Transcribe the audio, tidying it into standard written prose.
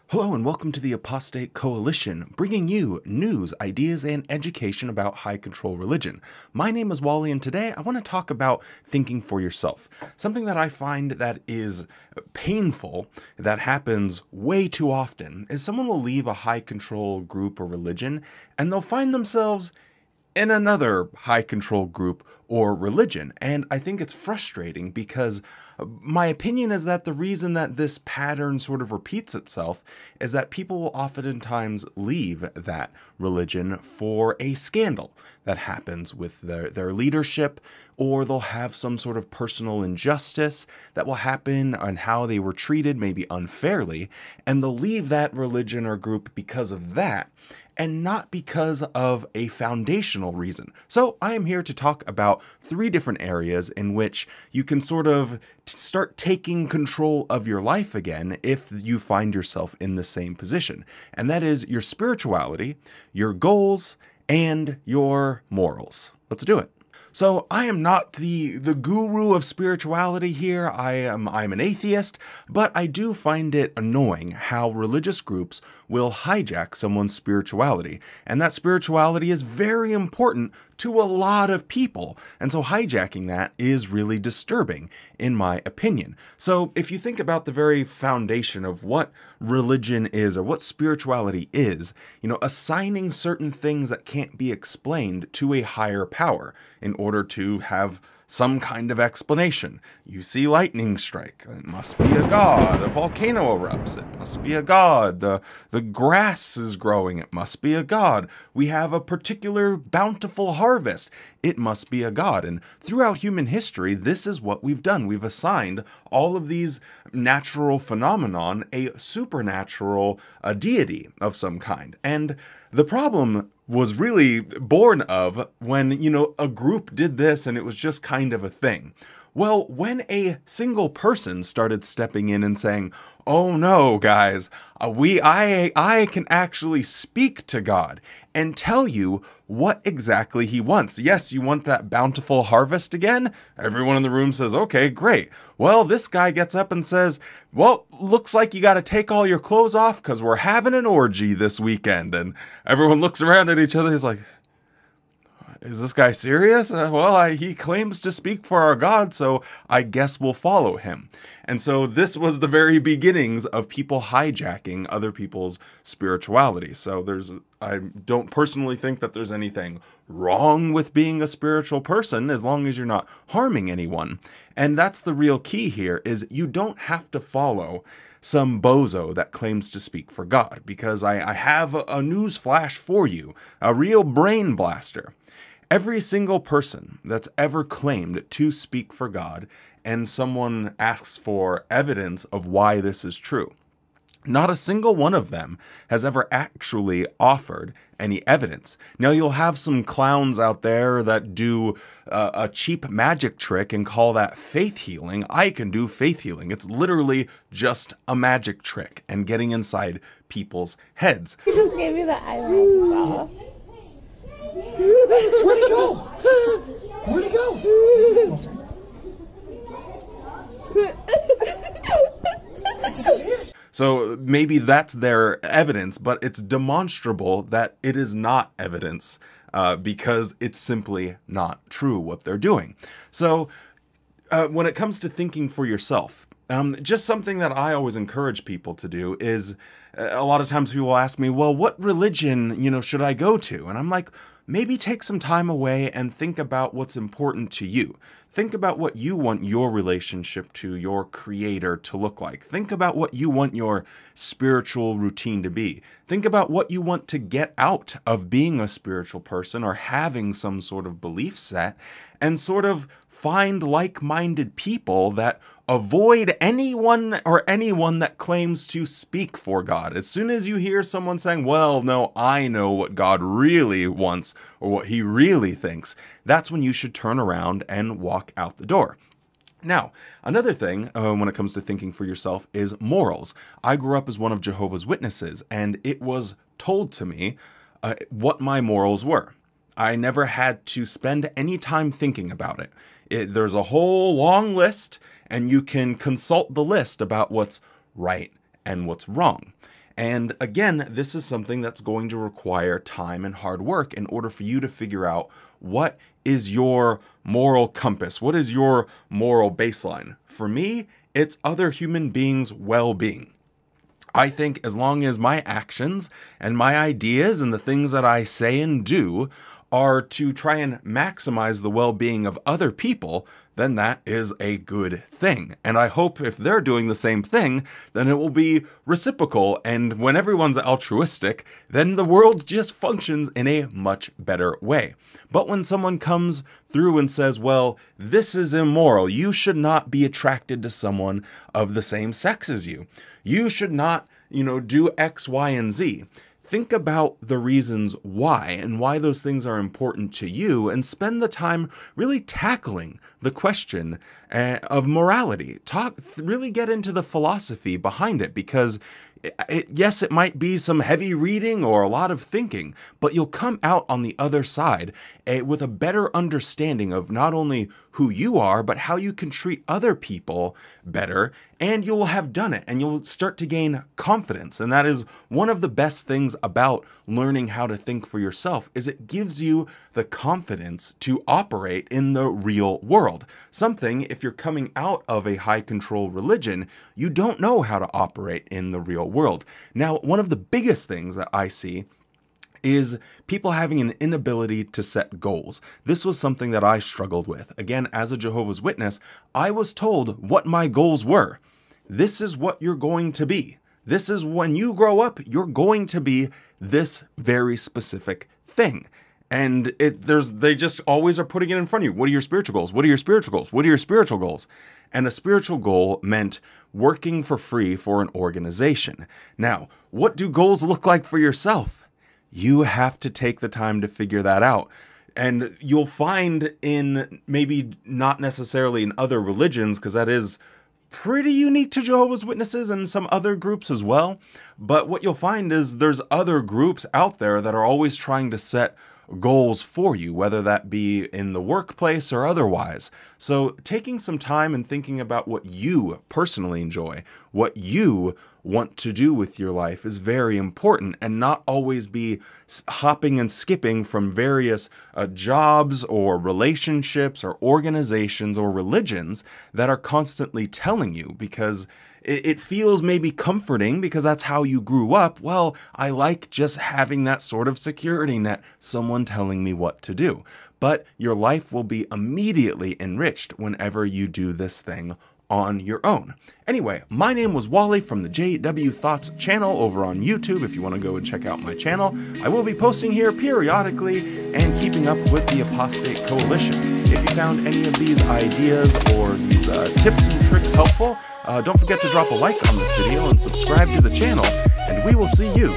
Hello and welcome to the Apostate Coalition, bringing you news, ideas, and education about high control religion. My name is Wally, and today I want to talk about thinking for yourself. Something that I find that is painful, that happens way too often, is someone will leave a high control group or religion, and they'll find themselves in another high control group or religion. And I think it's frustrating because my opinion is that the reason that this pattern sort of repeats itself is that people will oftentimes leave that religion for a scandal that happens with their leadership, or they'll have some sort of personal injustice that will happen on how they were treated, maybe unfairly, and they'll leave that religion or group because of that, and not because of a foundational reason. So I am here to talk about 3 different areas in which you can sort of start taking control of your life again if you find yourself in the same position. And that is your spirituality, your goals, and your morals. Let's do it. So I am not the guru of spirituality here. I'm an atheist, but I do find it annoying how religious groups will hijack someone's spirituality. And that spirituality is very important to a lot of people. And so hijacking that is really disturbing, in my opinion. So if you think about the very foundation of what religion is or what spirituality is, assigning certain things that can't be explained to a higher power in order to have some kind of explanation. You see lightning strike, it must be a god. A volcano erupts, it must be a god. The grass is growing, it must be a god. We have a particular bountiful harvest, it must be a god. And throughout human history, this is what we've done. We've assigned all of these natural phenomenon a supernatural deity of some kind. And the problem was really born of when, a group did this and it was just kind of a thing. Well, when a single person started stepping in and saying, "Oh no, guys, I can actually speak to God and tell you what exactly he wants. Yes, you want that bountiful harvest again?" Everyone in the room says, "Okay, great." Well, this guy gets up and says, "Well, looks like you got to take all your clothes off because we're having an orgy this weekend." And everyone looks around at each other. He's like, "Is this guy serious? He claims to speak for our God, so I guess we'll follow him." And so this was the very beginnings of people hijacking other people's spirituality. So I don't personally think that there's anything wrong with being a spiritual person as long as you're not harming anyone. And that's the real key here, is you don't have to follow some bozo that claims to speak for God, because I have a news flash for you, a real brain blaster. Every single person that's ever claimed to speak for God and someone asks for evidence of why this is true, not a single one of them has ever actually offered any evidence. Now, you'll have some clowns out there that do a cheap magic trick and call that faith healing. I can do faith healing. It's literally just a magic trick and getting inside people's heads. You just gave me the eyelash. Where'd he go? Where'd he go? So maybe that's their evidence, but it's demonstrable that it is not evidence because it's simply not true what they're doing. So when it comes to thinking for yourself, just something that I always encourage people to do is a lot of times people ask me, well, what religion, should I go to? And I'm like, maybe take some time away and think about what's important to you. Think about what you want your relationship to your creator to look like. Think about what you want your spiritual routine to be. Think about what you want to get out of being a spiritual person or having some sort of belief set, and sort of find like-minded people that avoid anyone that claims to speak for God. As soon as you hear someone saying, "Well, no, I know what God really wants or what he really thinks," that's when you should turn around and walk out the door. Now, another thing when it comes to thinking for yourself is morals. I grew up as one of Jehovah's Witnesses, and it was told to me what my morals were. I never had to spend any time thinking about it. There's a whole long list, and you can consult the list about what's right and what's wrong. And again, this is something that's going to require time and hard work in order for you to figure out what is your moral compass, what is your moral baseline. For me, it's other human beings' well-being. I think as long as my actions and my ideas and the things that I say and do are to try and maximize the well-being of other people, then that is a good thing. And I hope if they're doing the same thing, then it will be reciprocal. And when everyone's altruistic, then the world just functions in a much better way. But when someone comes through and says, well, this is immoral, you should not be attracted to someone of the same sex as you. You should not, do X, Y, and Z. Think about the reasons why and why those things are important to you, and spend the time really tackling the question of morality. Really get into the philosophy behind it, because yes, it might be some heavy reading or a lot of thinking, but you'll come out on the other side with a better understanding of not only who you are, but how you can treat other people better, and you will have done it, and you'll start to gain confidence. And that is one of the best things about learning how to think for yourself, is it gives you the confidence to operate in the real world. Something, if you're coming out of a high control religion, you don't know how to operate in the real world. Now, one of the biggest things that I see is people having an inability to set goals. This was something that I struggled with. Again, as a Jehovah's Witness, I was told what my goals were. This is what you're going to be. This is when you grow up, you're going to be this very specific thing. And they just always are putting it in front of you. What are your spiritual goals? What are your spiritual goals? What are your spiritual goals? And a spiritual goal meant working for free for an organization. Now, what do goals look like for yourself? You have to take the time to figure that out. And you'll find in, maybe not necessarily in other religions, because that is pretty unique to Jehovah's Witnesses and some other groups as well. But what you'll find is there's other groups out there that are always trying to set goals for you, whether that be in the workplace or otherwise. So taking some time and thinking about what you personally enjoy, what you want to do with your life, is very important, and not always be hopping and skipping from various jobs or relationships or organizations or religions that are constantly telling you, because it feels maybe comforting because that's how you grew up. Well, I like just having that sort of security net, someone telling me what to do. But your life will be immediately enriched whenever you do this thing on your own. Anyway, my name was Wally from the JW Thoughts channel over on YouTube. If you want to go and check out my channel, I will be posting here periodically and keeping up with the Apostate Coalition. If you found any of these ideas or these tips and tricks helpful, don't forget to drop a like on this video and subscribe to the channel, and we will see you